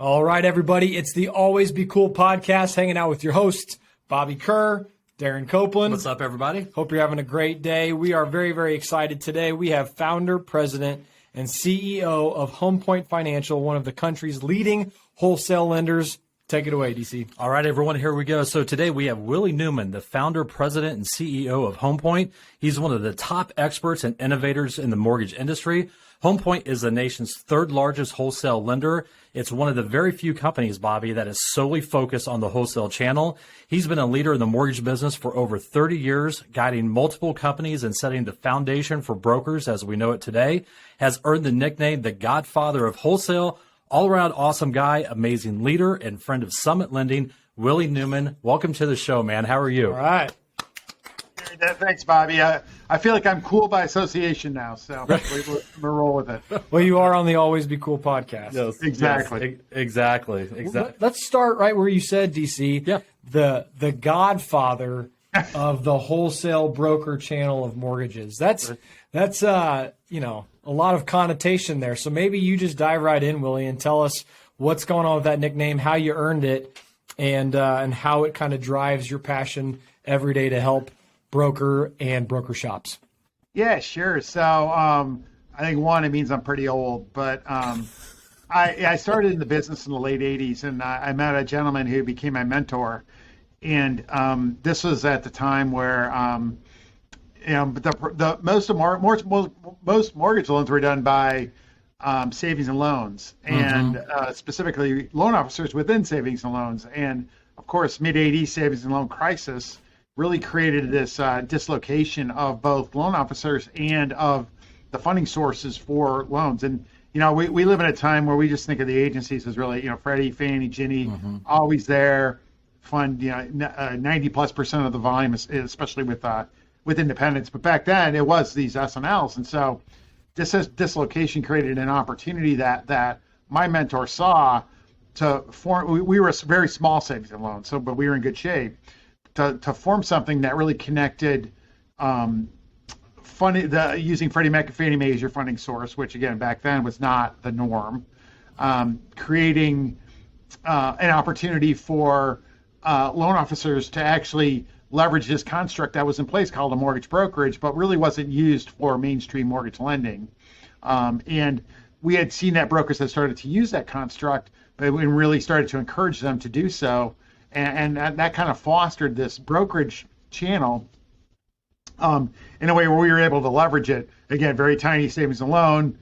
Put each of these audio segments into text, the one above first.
All right, everybody. It's the Always Be Cool podcast, hanging out with your hosts, Bobby Kerr, Darren Copeland. What's up, everybody? Hope you're having a great day. We are very, very excited today. We have founder, president, and CEO of Homepoint Financial, one of the country's leading wholesale lenders. Take it away, DC. All right, everyone, here we go. So today we have Willie Newman, the founder, president, and CEO of Homepoint. He's one of the top experts and innovators in the mortgage industry. Homepoint is the nation's third largest wholesale lender. It's one of the very few companies, Bobby, that is solely focused on the wholesale channel. He's been a leader in the mortgage business for over 30 years, guiding multiple companies and setting the foundation for brokers as we know it today. Has earned the nickname the Godfather of Wholesale. All-around awesome guy, amazing leader, and friend of Summit Lending, Willie Newman. Welcome to the show, man. How are you? All right. Thanks, Bobby. I feel like I'm cool by association now, so we'll roll with it. Well, you are on the Always Be Cool podcast. Yes, exactly. Yes, exactly. Let's start right where you said, DC. Yeah. The Godfather of the wholesale broker channel of mortgages. That's a lot of connotation there. So maybe you just dive right in, Willie, and tell us what's going on with that nickname, how you earned it, and how it kind of drives your passion every day to help broker and broker shops. Yeah, sure. So I think one, it means I'm pretty old, but I started in the business in the late 80s, and I met a gentleman who became my mentor. And this was at the time where most mortgage loans were done by savings and loans, and specifically loan officers within savings and loans. And of course, mid-'80s savings and loan crisis really created this dislocation of both loan officers and of the funding sources for loans. And we live in a time where we just think of the agencies as really Freddie, Fannie, Ginnie, always there, fund 90+% of the volume, especially with independents. But back then it was these S&Ls, and so this dislocation created an opportunity that my mentor saw to form. We were a very small savings and loan, but we were in good shape to form something that really connected using Freddie Mac and Fannie Mae as your funding source, which again back then was not the norm, creating an opportunity for loan officers to actually leverage this construct that was in place called a mortgage brokerage, but really wasn't used for mainstream mortgage lending. And we had seen that brokers had started to use that construct, but we really started to encourage them to do so. And that kind of fostered this brokerage channel in a way where we were able to leverage it. Again, very tiny savings and loan.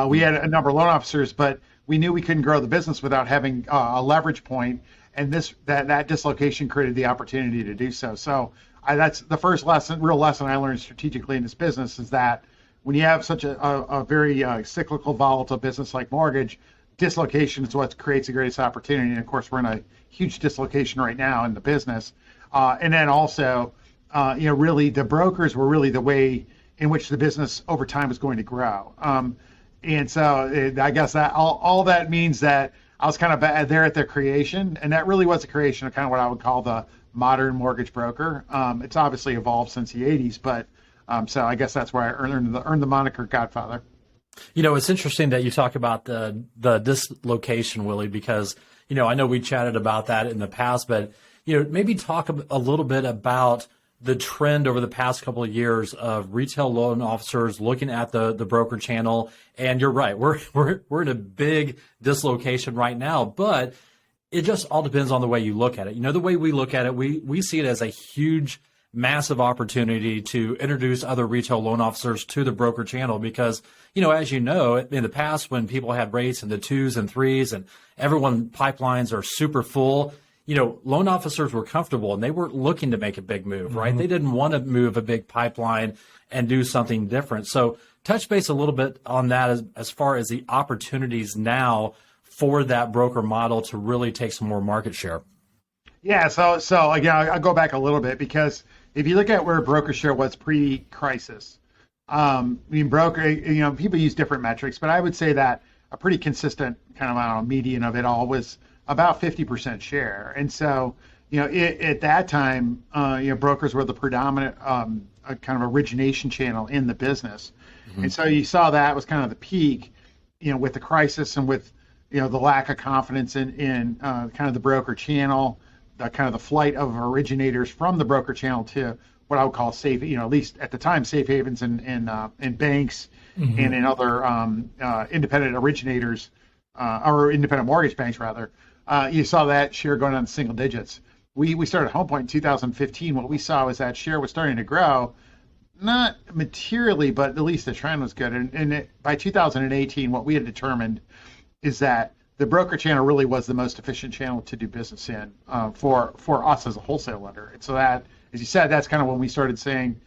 We had a number of loan officers, but we knew we couldn't grow the business without having a leverage point. And that dislocation created the opportunity to do so. So that's the first real lesson I learned strategically in this business, is that when you have such a very cyclical, volatile business like mortgage, dislocation is what creates the greatest opportunity. And of course, we're in a huge dislocation right now in the business. And then also, really the brokers were really the way in which the business over time was going to grow. And so I guess that all that means that I was kind of there at their creation, and that really was the creation of kind of what I would call the modern mortgage broker. It's obviously evolved since the 80s, but so I guess that's where I earned the moniker Godfather. It's interesting that you talk about the dislocation, Willie, because, I know we chatted about that in the past, but, maybe talk a little bit about the trend over the past couple of years of retail loan officers looking at the broker channel. And you're right, we're in a big dislocation right now, but it just all depends on the way you look at it. The way we look at it, we see it as a huge, massive opportunity to introduce other retail loan officers to the broker channel because, as you know, in the past when people had rates in the 2s and 3s and everyone pipelines are super full, loan officers were comfortable and they weren't looking to make a big move, right? They didn't want to move a big pipeline and do something different. So touch base a little bit on that as far as the opportunities now for that broker model to really take some more market share. Yeah, so again, I'll go back a little bit because if you look at where broker share was pre-crisis, broker, people use different metrics, but I would say that a pretty consistent kind of, median of it all was about 50% share. And so, at that time, brokers were the predominant kind of origination channel in the business. And so you saw that was kind of the peak, with the crisis and with, the lack of confidence in kind of the broker channel, the kind of the flight of originators from the broker channel to what I would call safe, at least at the time, safe havens in banks and in other independent originators or independent mortgage banks rather. You saw that share going on single digits. We started Homepoint in 2015. What we saw was that share was starting to grow, not materially, but at least the trend was good. And by 2018, what we had determined is that the broker channel really was the most efficient channel to do business in for us as a wholesale lender. And so that, as you said, that's kind of when we started saying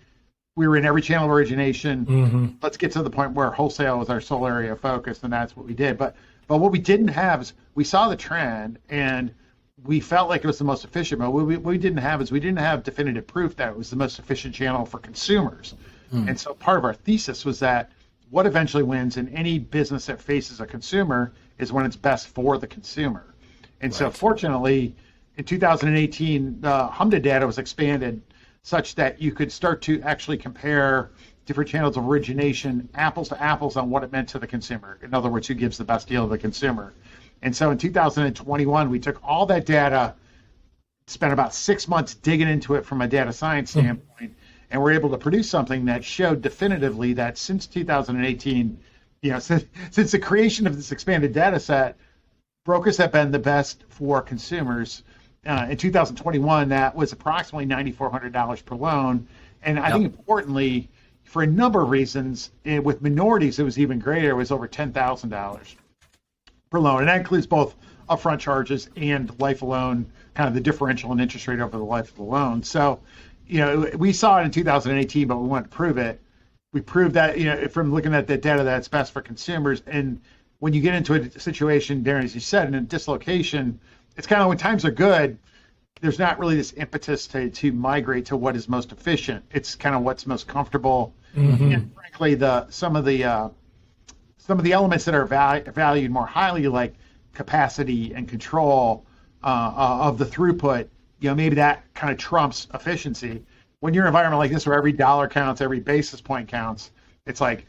we were in every channel of origination. Let's get to the point where wholesale was our sole area of focus, and that's what we did. But what we didn't have is we saw the trend and we felt like it was the most efficient. But what we didn't have is we didn't have definitive proof that it was the most efficient channel for consumers. And so part of our thesis was that what eventually wins in any business that faces a consumer is when it's best for the consumer. And so fortunately, in 2018, the HMDA data was expanded such that you could start to actually compare different channels of origination, apples to apples, on what it meant to the consumer. In other words, who gives the best deal to the consumer. And so in 2021, we took all that data, spent about 6 months digging into it from a data science standpoint, and we're able to produce something that showed definitively that since 2018, since the creation of this expanded data set, brokers have been the best for consumers. In 2021, that was approximately $9,400 per loan. And I think importantly, for a number of reasons, with minorities, it was even greater. It was over $10,000 per loan. And that includes both upfront charges and life of loan, kind of the differential in interest rate over the life of the loan. So, we saw it in 2018, but we wanted to prove it. We proved that, from looking at the data, that it's best for consumers. And when you get into a situation, Darren, as you said, in a dislocation, it's kind of when times are good, there's not really this impetus to migrate to what is most efficient. It's kind of what's most comfortable. And frankly, some of the elements that are valued more highly, like capacity and control of the throughput, maybe that kind of trumps efficiency. When you're in an environment like this where every dollar counts, every basis point counts, it's like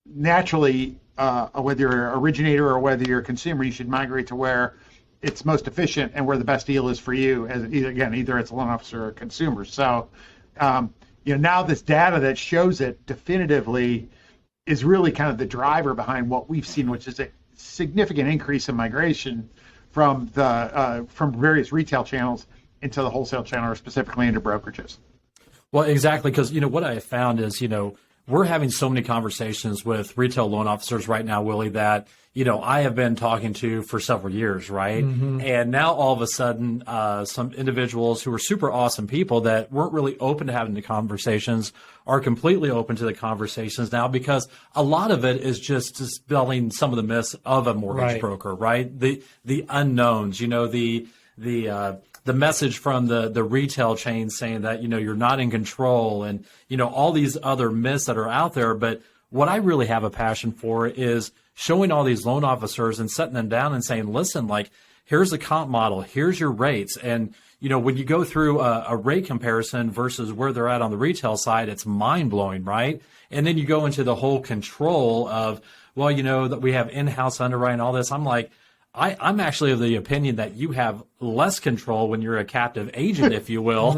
naturally, whether you're an originator or whether you're a consumer, you should migrate to where it's most efficient and where the best deal is for you, as either it's a loan officer or a consumer. So, now this data that shows it definitively is really kind of the driver behind what we've seen, which is a significant increase in migration from various retail channels into the wholesale channel, or specifically into brokerages. Well, exactly, because what I have found is we're having so many conversations with retail loan officers right now, Willie, that I have been talking to for several years, right? And now all of a sudden, some individuals who are super awesome people that weren't really open to having the conversations are completely open to the conversations now, because a lot of it is just dispelling some of the myths of a mortgage broker, right? The unknowns, the message from the retail chain saying that, you're not in control, and, all these other myths that are out there. But what I really have a passion for is showing all these loan officers and setting them down and saying, listen, like, here's the comp model, here's your rates. And, when you go through a rate comparison versus where they're at on the retail side, it's mind blowing, right? And then you go into the whole control of, well, that we have in-house underwriting, all this. I'm like, I'm actually of the opinion that you have less control when you're a captive agent, if you will,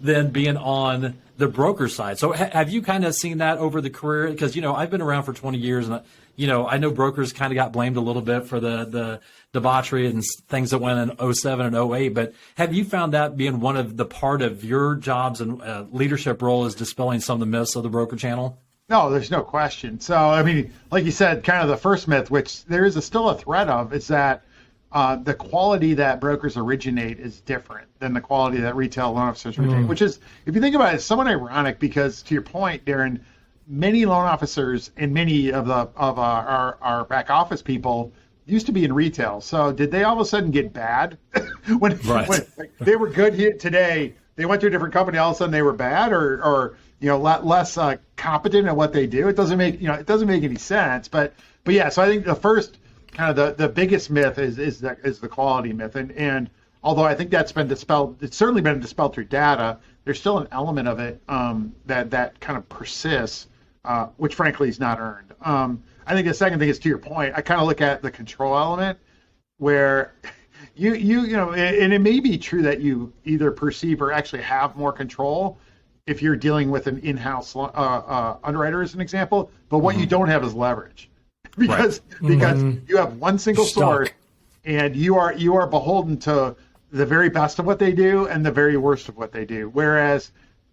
than being on the broker side. So have you kind of seen that over the career? Because, I've been around for 20 years, and, I know brokers kind of got blamed a little bit for the debauchery and things that went in 07 and 08. But have you found that being one of the part of your jobs and leadership role is dispelling some of the myths of the broker channel? No, there's no question. So, I mean, like you said, kind of the first myth, which there is still a thread of, is that the quality that brokers originate is different than the quality that retail loan officers originate, which is, if you think about it, it's somewhat ironic because, to your point, Darren, many loan officers and many of our back office people used to be in retail. So did they all of a sudden get bad? when like, they were good here today, they went to a different company, all of a sudden they were bad, or less competent at what they do. It doesn't make any sense. But yeah, so I think the first kind of the biggest myth is the quality myth, and although I think that's been dispelled, it's certainly been dispelled through data. There's still an element of it that kind of persists, which frankly is not earned. I think the second thing is, to your point, I kind of look at the control element. where and it may be true that you either perceive or actually have more control if you're dealing with an in-house underwriter, as an example. But what you don't have is leverage, because you have one single source, and you are beholden to the very best of what they do and the very worst of what they do. Whereas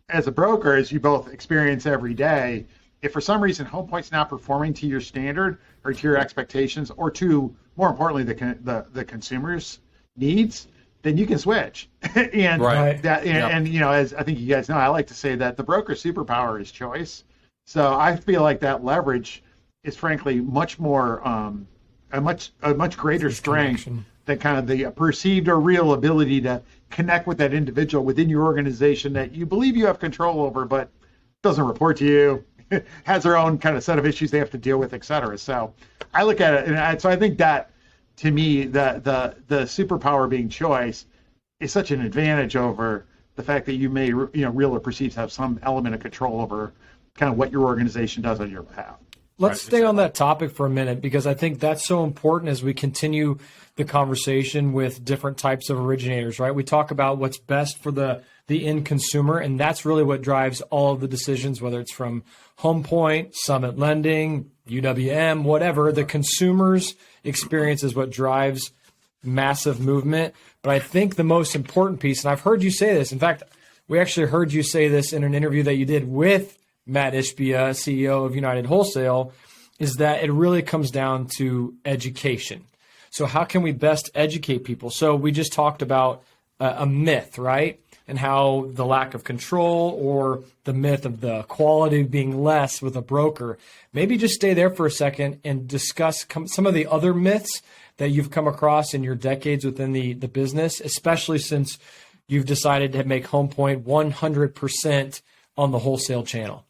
as a broker, as you both experience every day, if for some reason Homepoint's not performing to your standard or to your expectations, or to, more importantly, the consumer's needs, then you can switch. And as I think you guys know, I like to say that the broker superpower is choice. So I feel like that leverage is frankly much more a much greater strength than kind of the perceived or real ability to connect with that individual within your organization that you believe you have control over, but doesn't report to you, has their own kind of set of issues they have to deal with, et cetera. So I look at it, and so I think that, to me, the superpower being choice is such an advantage over the fact that you may, real or perceived, have some element of control over kind of what your organization does on your behalf. Let's stay on that topic for a minute, because I think that's so important as we continue the conversation with different types of originators, right? We talk about what's best for the end consumer, and that's really what drives all of the decisions, whether it's from Homepoint, Summit Lending, UWM, whatever. The consumer's experience is what drives massive movement. But I think the most important piece, and I've heard you say this, in fact, we actually heard you say this in an interview that you did with Matt Ishbia, CEO of United Wholesale, is that it really comes down to education. So how can we best educate people? So we just talked about a myth, right? And how the lack of control, or the myth of the quality being less with a broker. Maybe just stay there for a second and discuss some of the other myths that you've come across in your decades within the business, especially since you've decided to make Homepoint 100% on the wholesale channel.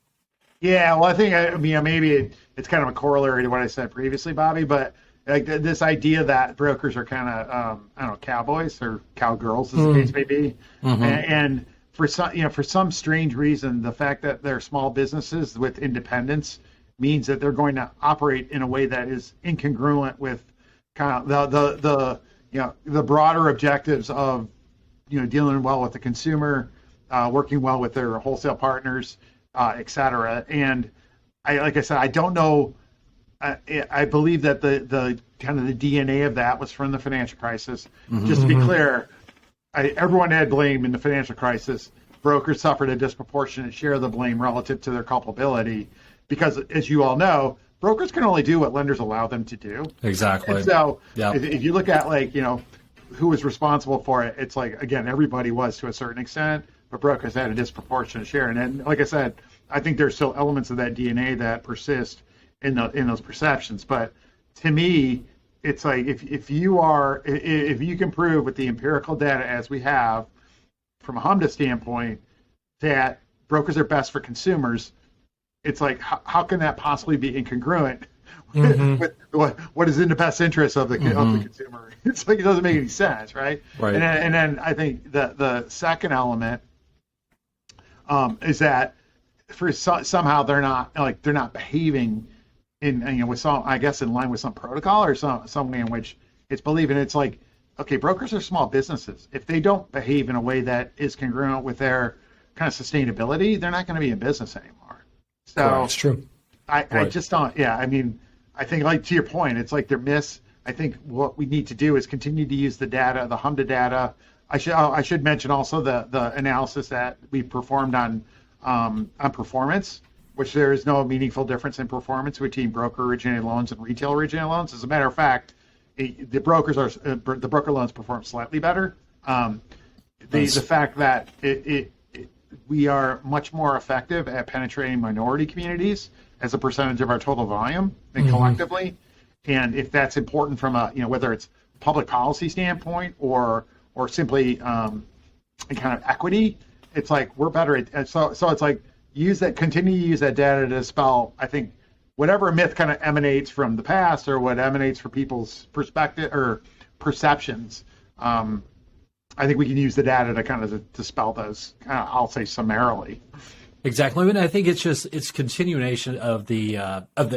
Yeah, well, I think maybe it's kind of a corollary to what I said previously, Bobby, but like this idea that brokers are kind of I don't know, cowboys or cowgirls, as the case may be, and for some strange reason, the fact that they're small businesses with independence means that they're going to operate in a way that is incongruent with kind of the broader objectives of dealing well with the consumer, working well with their wholesale partners, et cetera. And like I said, I don't know. I believe that the kind of the DNA of that was from the financial crisis. Just to be clear, everyone had blame in the financial crisis. Brokers suffered a disproportionate share of the blame relative to their culpability, because, as you all know, brokers can only do what lenders allow them to do. Exactly. And so if you look at who was responsible for it, it's like, again, everybody was to a certain extent, but brokers had a disproportionate share. And then, like I said, I think there's still elements of that DNA that persist in those perceptions. But to me, it's like if you can prove with the empirical data as we have from a HMDA standpoint that brokers are best for consumers, it's like how can that possibly be incongruent with what is in the best interest of the consumer? It's like it doesn't make any sense, right? Right. And then I think the second element is that somehow they're not behaving with some, I guess, in line with some protocol or some way in which it's believed. And it's like, okay, brokers are small businesses. If they don't behave in a way that is congruent with their kind of sustainability, they're not going to be in business anymore. So that's true. I just don't. Yeah, I mean, I think, like, to your point, it's like they're miss. I think what we need to do is continue to use the data, the HMDA data. I should mention also the analysis that we performed on performance, which there is no meaningful difference in performance between broker originated loans and retail originated loans. As a matter of fact, the broker loans perform slightly better. The fact that we are much more effective at penetrating minority communities as a percentage of our total volume than collectively, and if that's important from a whether it's public policy standpoint or simply kind of equity, it's like we're better at. So it's like continue to use that data to dispel, I think, whatever myth kind of emanates from the past or what emanates from people's perspective or perceptions. I think we can use the data to kind of dispel those, I'll say, summarily. Exactly, and I think it's continuation of the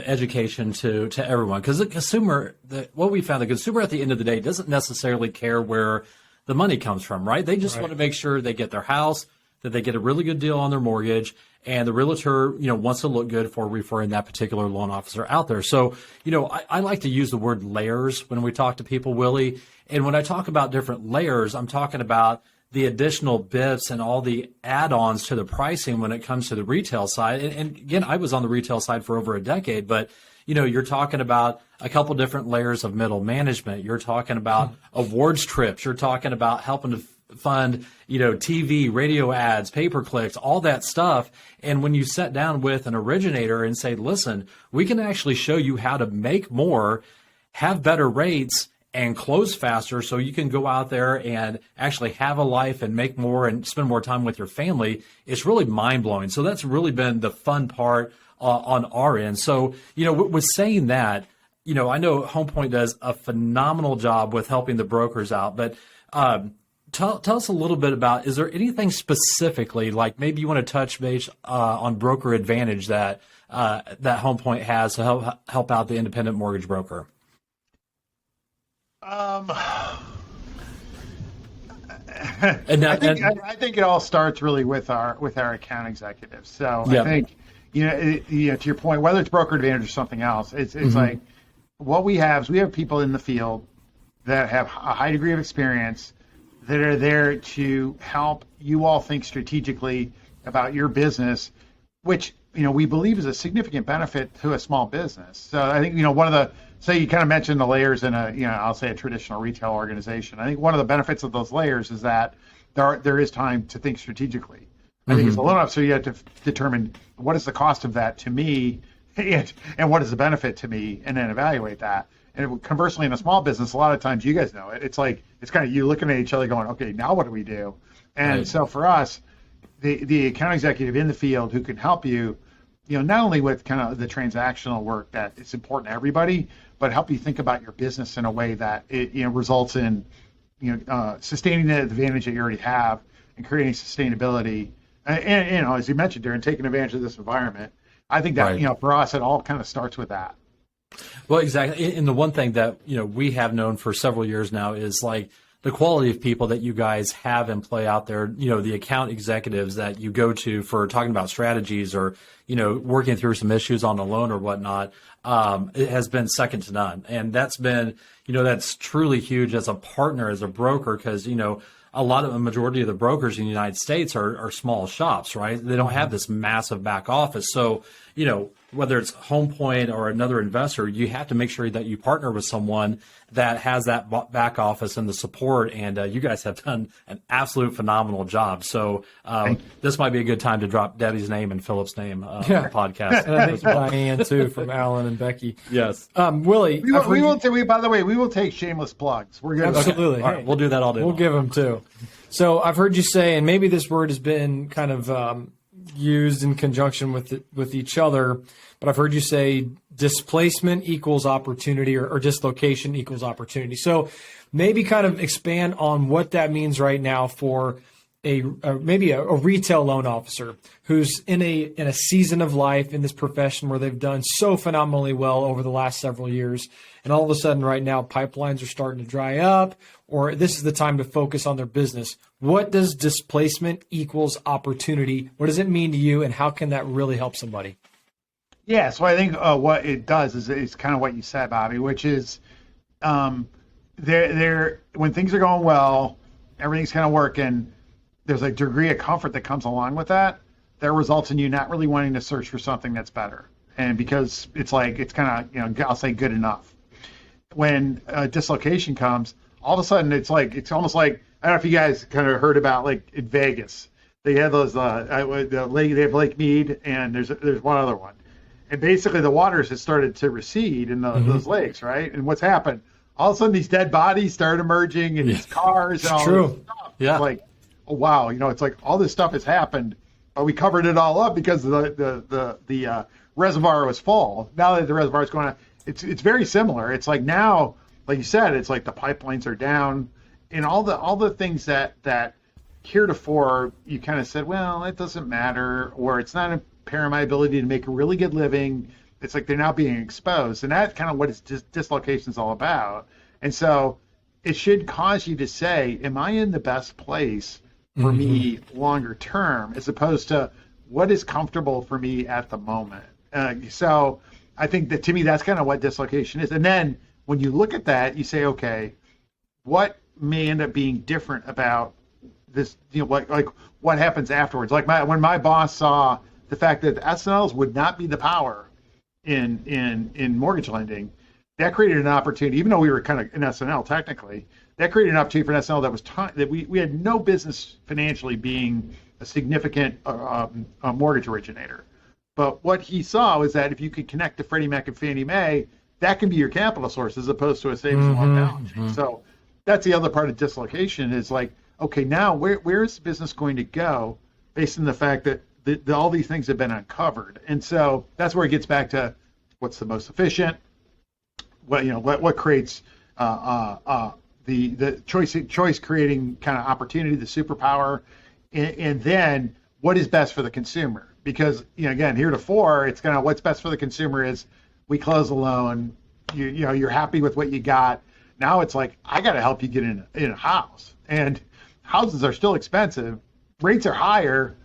education to everyone, because the consumer, what we found, the consumer at the end of the day doesn't necessarily care where the money comes from, right? They just want to make sure they get their house, that they get a really good deal on their mortgage, and the realtor, wants to look good for referring that particular loan officer out there. So, I like to use the word layers when we talk to people, Willie. And when I talk about different layers, I'm talking about the additional bits and all the add-ons to the pricing when it comes to the retail side. And again, I was on the retail side for over a decade, but you're talking about a couple different layers of middle management. You're talking about awards trips. You're talking about helping to fund, TV, radio ads, pay-per-clicks, all that stuff. And when you sit down with an originator and say, listen, we can actually show you how to make more, have better rates, and close faster, so you can go out there and actually have a life and make more and spend more time with your family, it's really mind-blowing. So that's really been the fun part on our end. So, with saying that, I know Homepoint does a phenomenal job with helping the brokers out, but tell us a little bit about, is there anything specifically, like maybe you want to touch base on broker advantage that Homepoint has to help out the independent mortgage broker? I think it all starts really with our account executives. So yep. I think to your point, whether it's broker advantage or something else, it's like what we have is we have people in the field that have a high degree of experience that are there to help you all think strategically about your business, which we believe is a significant benefit to a small business. So I think one of the, say you kind of mentioned the layers in I'll say a traditional retail organization. I think one of the benefits of those layers is that there is time to think strategically. I think as a loan officer, you have to determine what is the cost of that to me, and what is the benefit to me, and then evaluate that. And conversely, in a small business, a lot of times, you guys know it. It's like it's kind of you looking at each other, going, "Okay, now what do we do?" And so for us, the account executive in the field who can help you, not only with kind of the transactional work that is important to everybody, but help you think about your business in a way that it results in sustaining the advantage that you already have and creating sustainability. And as you mentioned, Darren, taking advantage of this environment. I think that for us, it all kind of starts with that. Well, exactly. And the one thing that we have known for several years now is like the quality of people that you guys have in play out there. The account executives that you go to for talking about strategies or working through some issues on a loan or whatnot. It has been second to none, and that's been that's truly huge as a partner, as a broker, because a majority of the brokers in the United States are small shops, right? They don't have this massive back office. So, whether it's Homepoint or another investor, you have to make sure that you partner with someone that has that back office and the support. And you guys have done an absolute phenomenal job. So this might be a good time to drop Debbie's name and Philip's name on the podcast. And I think Diane too, from Alan and Becky. Yes. Willie, by the way, we will take shameless plugs. We're good. Absolutely. Okay. All right, we'll do that all day. We'll give them too. So I've heard you say, and maybe this word has been kind of used in conjunction with each other, but I've heard you say displacement equals opportunity or dislocation equals opportunity. So maybe kind of expand on what that means right now for maybe a retail loan officer who's in a season of life in this profession where they've done so phenomenally well over the last several years. And all of a sudden right now, pipelines are starting to dry up, or this is the time to focus on their business. What does displacement equals opportunity? What does it mean to you, and how can that really help somebody? Yeah, so I think what it does is kind of what you said, Bobby, which is when things are going well, everything's kind of working, there's a degree of comfort that comes along with that results in you not really wanting to search for something that's better. And because it's kind of, I'll say good enough. When dislocation comes, all of a sudden it's almost like, I don't know if you guys kind of heard about like in Vegas, they have those, they have Lake Mead, and there's one other one. And basically the waters has started to recede in those lakes, right? And what's happened? All of a sudden these dead bodies start emerging in these cars and all this stuff. Yeah. It's like, oh wow, it's like all this stuff has happened, but we covered it all up because the reservoir was full. Now that the reservoir is going on, it's very similar. It's like now, like you said, it's like the pipelines are down, and all the things that heretofore you kind of said, well, it doesn't matter, or it's not impairing my ability to make a really good living. It's like they're now being exposed, and that's kind of what dislocation is all about. And so it should cause you to say, am I in the best place for me longer term, as opposed to what is comfortable for me at the moment. So I think that, to me, that's kind of what dislocation is. And then when you look at that, you say, okay, what may end up being different about this, what happens afterwards? Like when my boss saw the fact that SNLs would not be the power in mortgage lending, that created an opportunity, even though we were kind of in SNL technically, that created an opportunity for an SNL that was that we had no business financially being a significant mortgage originator. But what he saw was that if you could connect to Freddie Mac and Fannie Mae, that can be your capital source as opposed to a savings and loan balance sheet. So that's the other part of dislocation is like, okay, now where is the business going to go based on the fact that all these things have been uncovered? And so that's where it gets back to what's the most efficient, what creates the choice creating kind of opportunity, the superpower, and then what is best for the consumer? Because again, heretofore, it's kind of what's best for the consumer is we close a loan, you're happy with what you got. Now it's like I got to help you get in a house, and houses are still expensive, rates are higher.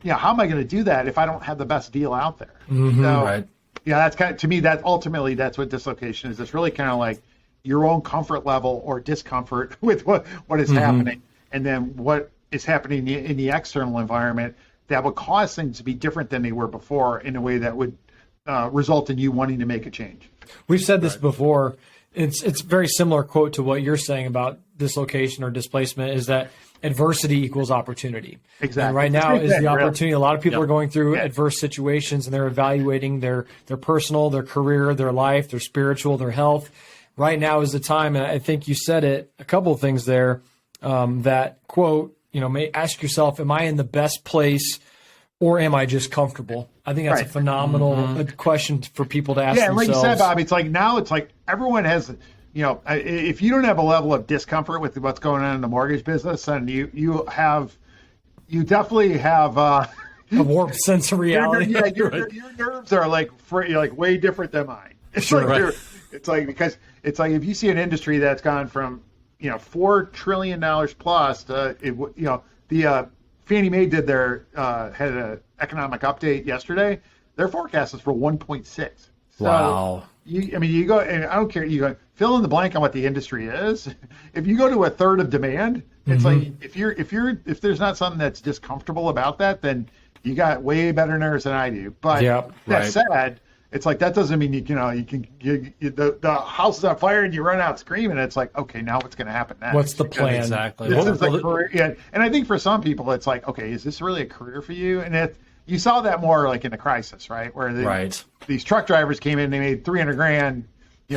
How am I going to do that if I don't have the best deal out there? Right. That's kind of, to me, that ultimately that's what dislocation is. It's really kind of like your own comfort level or discomfort with what is happening, and then what is happening in the external environment that would cause things to be different than they were before in a way that would result in you wanting to make a change. We've said this before. It's a very similar quote to what you're saying about dislocation or displacement, is that adversity equals opportunity. Exactly. And right now is the opportunity. A lot of people are going through Yeah. adverse situations, and they're evaluating their personal, their career, their life, their spiritual, their health. Right now is the time, and I think you said it, a couple of things there, that quote, may ask yourself, am I in the best place or am I just comfortable? I think that's a phenomenal question for people to ask themselves. Like you said, Bob, it's like everyone has, if you don't have a level of discomfort with what's going on in the mortgage business, then you definitely have a warped sense of reality. Your nerves are like way different than mine. It's because if you see an industry that's gone from $4 trillion plus to the Fannie Mae did had an economic update yesterday. Their forecast is for 1.6. So wow. You go, and I don't care. You go fill in the blank on what the industry is. If you go to a third of demand, it's like if there's not something that's discomfortable about that, then you got way better nerves than I do. But that said, it's like that doesn't mean the house is on fire and you run out screaming. It's like, okay, now what's going to happen next? What's the plan? Exactly. This is a career, and I think for some people it's like, okay, is this really a career for you? And you saw that more like in the crisis, right? Where these truck drivers came in, they made $300,000,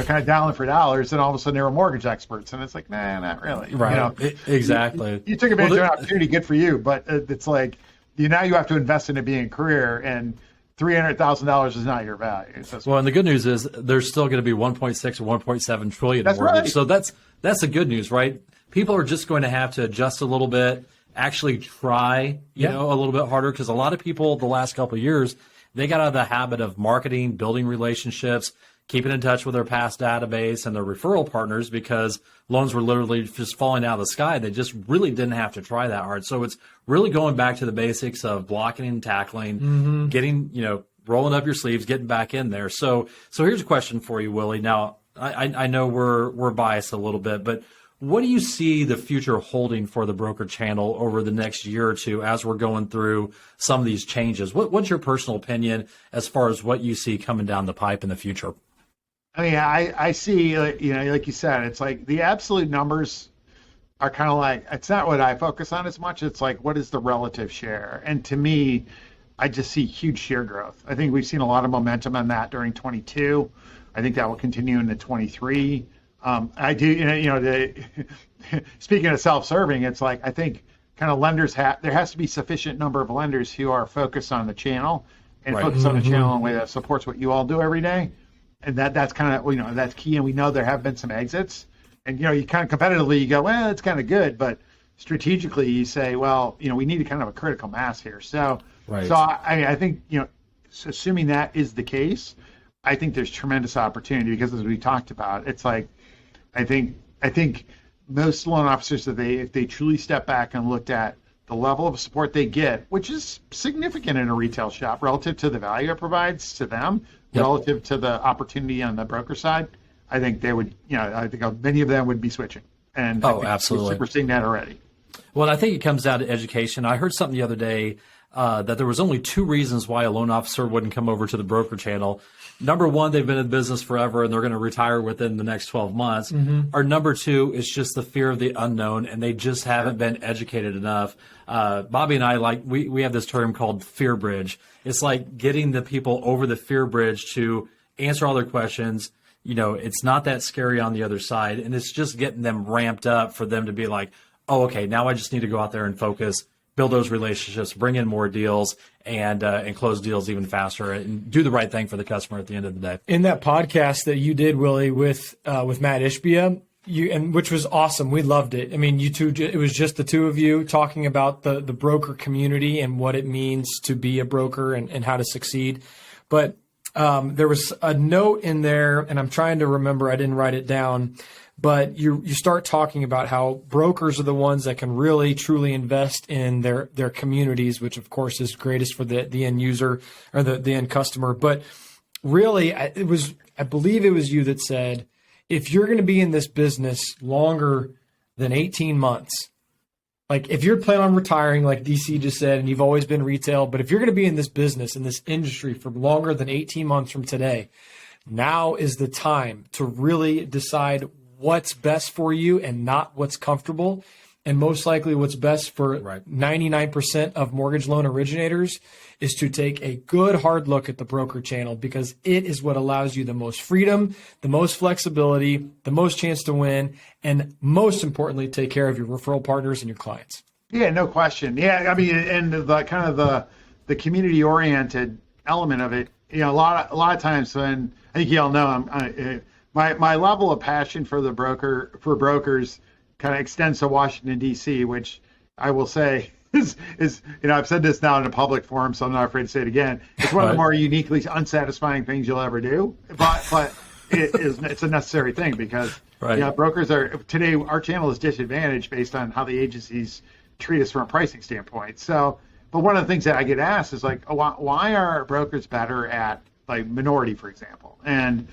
kind of dollar for dollars, and all of a sudden they were mortgage experts, and it's like, nah, not really. Right. Exactly. You took advantage of an opportunity, good for you, but it's like now you have to invest in it being a career, and $300,000 is not your value. And the good news is there's still going to be 1.6 or 1.7 trillion in mortgage. Right. So that's the good news, right? People are just going to have to adjust a little bit, actually try, a little bit harder, because a lot of people the last couple of years, they got out of the habit of marketing, building relationships, keeping in touch with their past database and their referral partners, because loans were literally just falling out of the sky. They just really didn't have to try that hard. So it's really going back to the basics of blocking and tackling, getting, rolling up your sleeves, getting back in there. So here's a question for you, Willie. Now, I know we're biased a little bit, but what do you see the future holding for the broker channel over the next year or two as we're going through some of these changes? What's your personal opinion as far as what you see coming down the pipe in the future? I mean, I see, like you said, it's like the absolute numbers are kind of like, it's not what I focus on as much. It's like, what is the relative share? And to me, I just see huge share growth. I think we've seen a lot of momentum on that during 22. I think that will continue into 23. I do, speaking of self-serving, it's like, I think kind of lenders there has to be sufficient number of lenders who are focused on the channel and focus on the channel in a way that supports what you all do every day. And that's kind of, that's key. And we know there have been some exits. And, you kind of competitively, you go, well, it's kind of good. But strategically you say, well, we need a kind of a critical mass here. So, Right. so I think, assuming that is the case, I think there's tremendous opportunity because as we talked about, it's like, I think most loan officers, if they truly step back and looked at the level of support they get, which is significant in a retail shop relative to the value it provides to them, relative to the opportunity on the broker side, I think they would, I think many of them would be switching. And absolutely. We're seeing that already. Well, I think it comes down to education. I heard something the other day that there was only 2 reasons why a loan officer wouldn't come over to the broker channel. Number 1, they've been in business forever and they're going to retire within the next 12 months. Or number 2, it's just the fear of the unknown and they just haven't been educated enough. Bobby and I, we have this term called fear bridge. It's like getting the people over the fear bridge to answer all their questions. It's not that scary on the other side. And it's just getting them ramped up for them to be like, oh, okay, now I just need to go out there and focus, build those relationships, bring in more deals, and close deals even faster, and do the right thing for the customer at the end of the day. In that podcast that you did, Willie, with Matt Ishbia, which was awesome, we loved it. I mean, you two, it was just the two of you talking about the broker community and what it means to be a broker and how to succeed. But there was a note in there, and I'm trying to remember, I didn't write it down. But you start talking about how brokers are the ones that can really truly invest in their communities, which of course is greatest for the end user or the end customer. But really, I believe it was you that said, if you're going to be in this business longer than 18 months, like if you're planning on retiring, like DC just said, and you've always been retail, but if you're going to be in this business, in this industry for longer than 18 months from today, now is the time to really decide what's best for you and not what's comfortable. And most likely what's best for 99% of mortgage loan originators is to take a good hard look at the broker channel because it is what allows you the most freedom, the most flexibility, the most chance to win, and most importantly, take care of your referral partners and your clients. Yeah, no question. Yeah, I mean, and the kind of the community oriented element of it, a lot of times when I think y'all know my level of passion for brokers kind of extends to Washington, D.C., which I will say is I've said this now in a public forum, so I'm not afraid to say it again. It's one of the more uniquely unsatisfying things you'll ever do, but it's a necessary thing because brokers are today, our channel is disadvantaged based on how the agencies treat us from a pricing standpoint. So, but one of the things that I get asked is like, why are brokers better at like minority, for example? And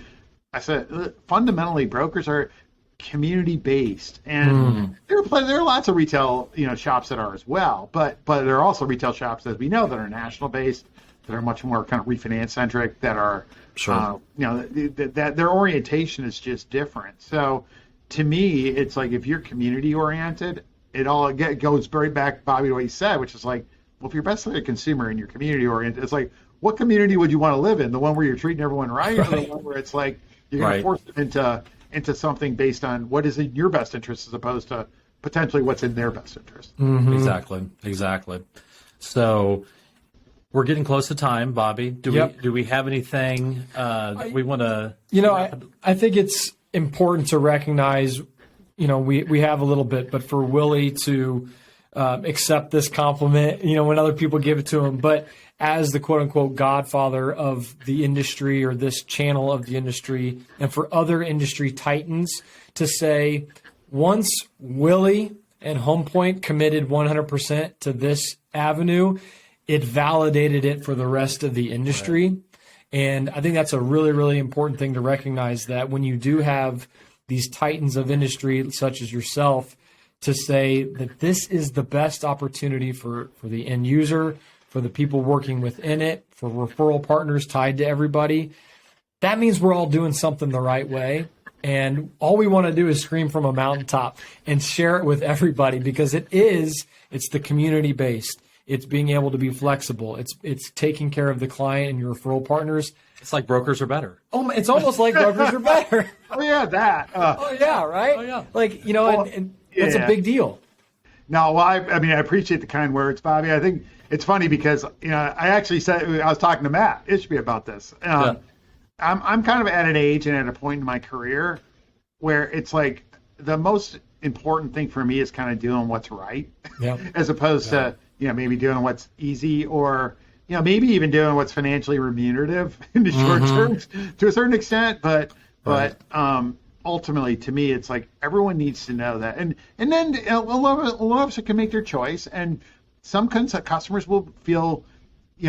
I said, fundamentally, brokers are community-based, and there are lots of retail, shops that are as well. But there are also retail shops, as we know, that are national-based, that are much more kind of refinance-centric, that are, that their orientation is just different. So, to me, it's like if you're community-oriented, it goes very back, Bobby, to what you said, which is like, well, if you're best like a consumer and you're community-oriented, it's like, what community would you want to live in? The one where you're treating everyone right, or the one where it's like, you're going to force them into something based on what is in your best interest as opposed to potentially what's in their best interest. Exactly. So we're getting close to time, Bobby. Do we have anything we want to? I think it's important to recognize, we have a little bit, but for Willie to accept this compliment, when other people give it to him, but as the quote unquote godfather of the industry or this channel of the industry, and for other industry titans to say, once Willie and Homepoint committed 100% to this avenue, it validated it for the rest of the industry. Right. And I think that's a really, really important thing to recognize, that when you do have these titans of industry such as yourself to say that this is the best opportunity for the end user, for the people working within it, for referral partners tied to everybody, that means we're all doing something the right way. And all we want to do is scream from a mountaintop and share it with everybody, because it's the community based. It's being able to be flexible. It's taking care of the client and your referral partners. It's like brokers are better. Oh, it's almost like brokers are better. Oh yeah, that. Oh yeah, right. Oh yeah. Like and that's a big deal. No, well, I appreciate the kind words, Bobby. I think it's funny because I actually said, I was talking to Matt Ishbia about this. I'm kind of at an age and at a point in my career where it's like the most important thing for me is kind of doing what's right, Yeah. as opposed to maybe doing what's easy, or maybe even doing what's financially remunerative in the short term to a certain extent. But ultimately, to me, it's like everyone needs to know that, and then a lot of us can make their choice, and some customers will feel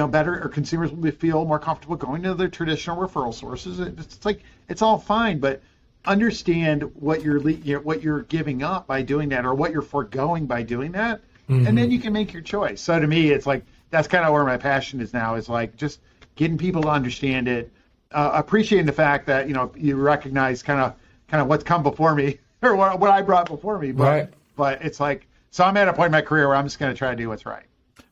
better, or consumers will feel more comfortable going to their traditional referral sources. It's like it's all fine, but understand what you're giving up by doing that, or what you're foregoing by doing that, and then you can make your choice. So to me, it's like that's kind of where my passion is now, is like just getting people to understand it, appreciating the fact that you recognize kind of what's come before me, or what I brought before me. But it's like, so I'm at a point in my career where I'm just going to try to do what's right.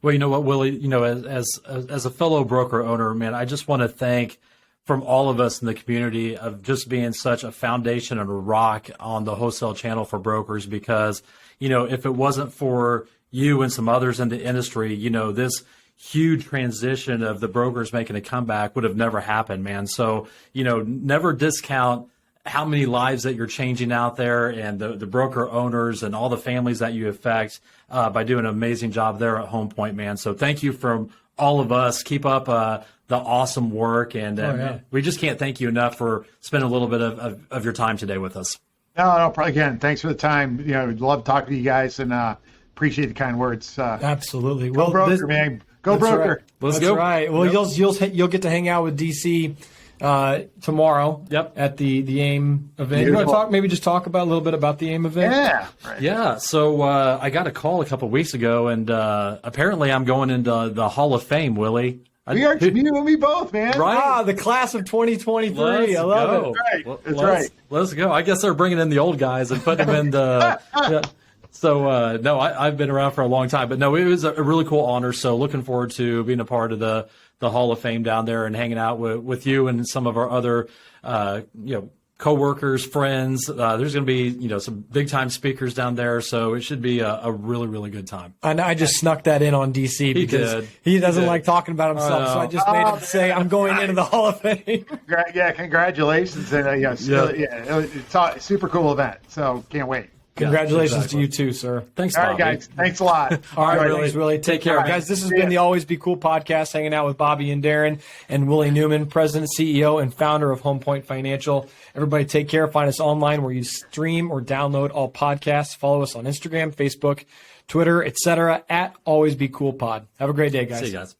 Well, you know what, Willie, as a fellow broker owner, man, I just want to thank, from all of us in the community, of just being such a foundation and a rock on the wholesale channel for brokers, because, if it wasn't for you and some others in the industry, this huge transition of the brokers making a comeback would have never happened, man. So, never discount how many lives that you're changing out there, and the broker owners and all the families that you affect by doing an amazing job there at Homepoint, man. So thank you from all of us. Keep up the awesome work, and we just can't thank you enough for spending a little bit of your time today with us. No, again, thanks for the time. Love talking to you guys, and appreciate the kind words. Absolutely. Go broker, man. Go broker. Right. Let's That's go. right. Well, you'll get to hang out with DC tomorrow. Yep. At the AIM event. Beautiful. You want to talk about a little bit about the AIM event? Yeah. Right. Yeah. So I got a call a couple of weeks ago, and apparently I'm going into the Hall of Fame, Willie. You and me both, man. Right. The class of 2023. Let's I love go. it. Right. That's right. Let's go. I guess they're bringing in the old guys and putting them in the. Yeah. So no, I've been around for a long time, but no, it was a really cool honor. So looking forward to being a part of the Hall of Fame down there and hanging out with you and some of our other coworkers, friends. There's going to be some big time speakers down there, so it should be a really, really good time. And I just snuck that in on DC because he doesn't like talking about himself, so I just made him say I'm going into the Hall of Fame. Yeah, congratulations, and it's a super cool event. So can't wait. Congratulations to you too, sir. Thanks, All Bobby. right, guys. Thanks a lot. All right, Enjoy. thanks, Willie. Take care. Guys, this has been the Always Be Cool podcast, hanging out with Bobby and Darren and Willie Newman, president, CEO, and founder of Homepoint Financial. Everybody take care. Find us online where you stream or download all podcasts. Follow us on Instagram, Facebook, Twitter, etc. at Always Be Cool Pod. Have a great day, guys. See you guys.